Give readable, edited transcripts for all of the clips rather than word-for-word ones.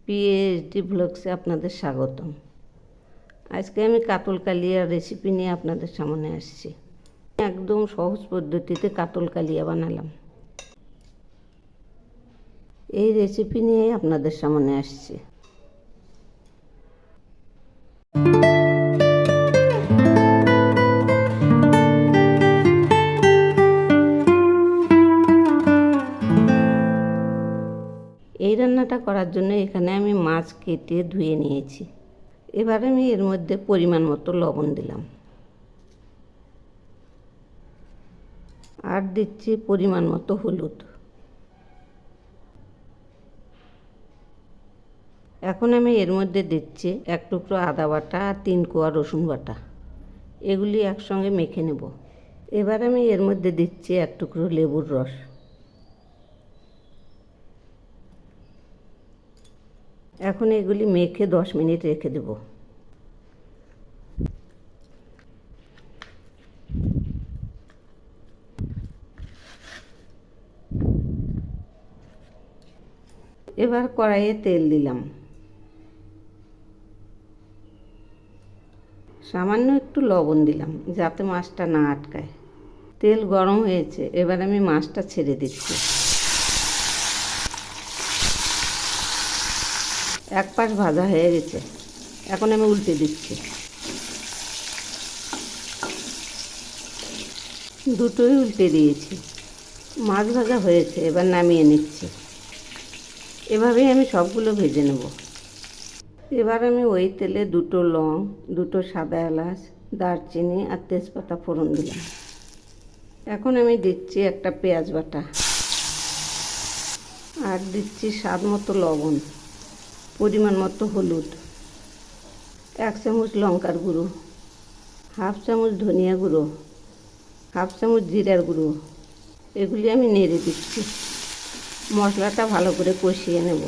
PhD ব্লগসে আপনাদের স্বাগতম। আজকে আমি কাতল কালিয়া রেসিপি নিয়ে আপনাদের সামনে আসছি। একদম সহজ পদ্ধতিতে কাতল কালিয়া বানালাম। এই রেসিপি নিয়ে আপনাদের সামনে আসছি। এই রান্নাটা করার জন্য এখানে আমি মাছ কেটে ধুয়ে নিয়েছি। এবার আমি এর মধ্যে পরিমাণ মতো লবণ দিলাম, আর দিচ্ছি পরিমাণ মতো হলুদ। এখন আমি এর মধ্যে দিচ্ছি এক টুকরো আদা বাটা আর 3 কোয়া রসুন বাটা। এগুলি একসঙ্গে মেখে নেব। এবার আমি এর মধ্যে দিচ্ছি এক টুকরো লেবুর রস। এখন এগুলি মেখে 10 মিনিট রেখে দেব। এবার কড়াইয়ে তেল দিলাম, সামান্য একটু লবণ দিলাম যাতে মাছটা না আটকায়। তেল গরম হয়েছে, এবার আমি মাছটা ছেড়ে দিচ্ছি। এক পাশ ভাজা হয়ে গেছে, এখন আমি উল্টে দিচ্ছি। দুটোই উল্টে দিয়েছি, মাছ ভাজা হয়েছে, এবার নামিয়ে নিচ্ছি। এভাবেই আমি সবগুলো ভেজে নেব। এবার আমি ওই তেলে 2টো লং, 2টো সাদা এলাচ, দারচিনি আর তেজপাতা ফোড়ন দিলাম। এখন আমি দিচ্ছি একটা পেঁয়াজ বাটা, আর দিচ্ছি স্বাদ মতো লবণ, পরিমাণ মতো হলুদ, 1 চামচ লঙ্কার গুঁড়ো, 1/2 চামচ ধনিয়া গুঁড়ো, 1/2 চামচ জিরার গুঁড়ো। এগুলি আমি নেড়ে দিচ্ছি। মশলাটা ভালো করে কষিয়ে নেব।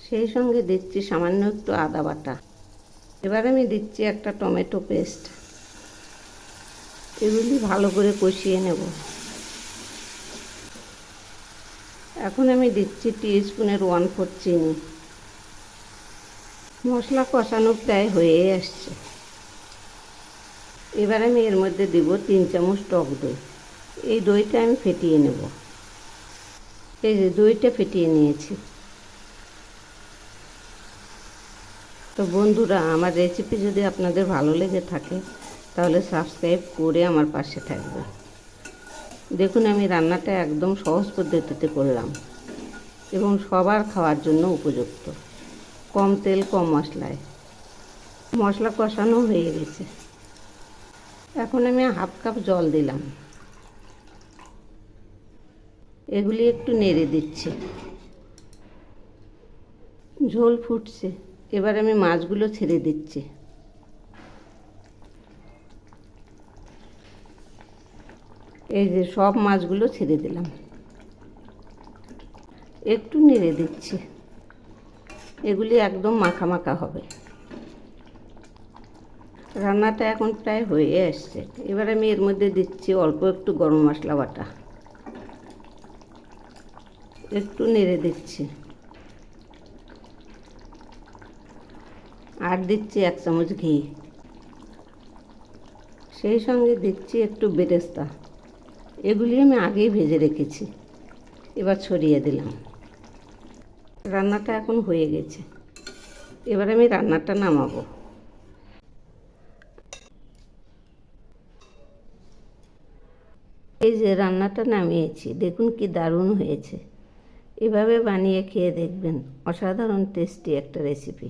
সেই সঙ্গে দিচ্ছি সামান্য একটু আদা বাটা। এবার আমি দিচ্ছি একটা টমেটো পেস্ট। এগুলি ভালো করে কষিয়ে নেব। এখন আমি দিচ্ছি টিস্পুনের 1/4 চিনি। মশলা কষানো প্রায় হয়ে আসছে। এবার আমি এর মধ্যে দেব 3 চামচ টক দই। এই দইটা আমি ফেটিয়ে নেব। এই যে দইটা ফেটিয়ে নিয়েছি। তো বন্ধুরা, আমার রেসিপি যদি আপনাদের ভালো লেগে থাকে তাহলে সাবস্ক্রাইব করে আমার পাশে থাকবে। দেখুন, আমি রান্নাটা একদম সহজ পদ্ধতিতে করলাম এবং সবার খাওয়ার জন্য উপযুক্ত। কম তেল কম মশলায়। মশলা কষানো হয়ে গেছে। এখন আমি 1/2 কাপ জল দিলাম। এগুলি একটু নেড়ে দিচ্ছি। ঝোল ফুটছে, এবার আমি মাছগুলো ছেড়ে দিচ্ছি। এই যে সব মাছগুলো ছেড়ে দিলাম। একটু নেড়ে দিচ্ছি। এগুলি একদম মাখা মাখা হবে। রান্নাটা এখন প্রায় হয়ে আসছে। এবার আমি এর মধ্যে দিচ্ছি অল্প একটু গরম মশলা বাটা। একটু নেড়ে দিচ্ছি। আর দিচ্ছি 1 চামচ ঘি। সেই সঙ্গে দিচ্ছি একটু বেরেস্তা। এগুলি আমি আগেই ভেজে রেখেছি। এবার ছড়িয়ে দিলাম। রান্নাটা এখন হয়ে গেছে। এবার আমি রান্নাটা নামাবো। এই যে রান্নাটা নামিয়েছি, দেখুন কি দারুণ হয়েছে। এভাবে বানিয়ে খেয়ে দেখবেন, অসাধারণ টেস্টি একটা রেসিপি।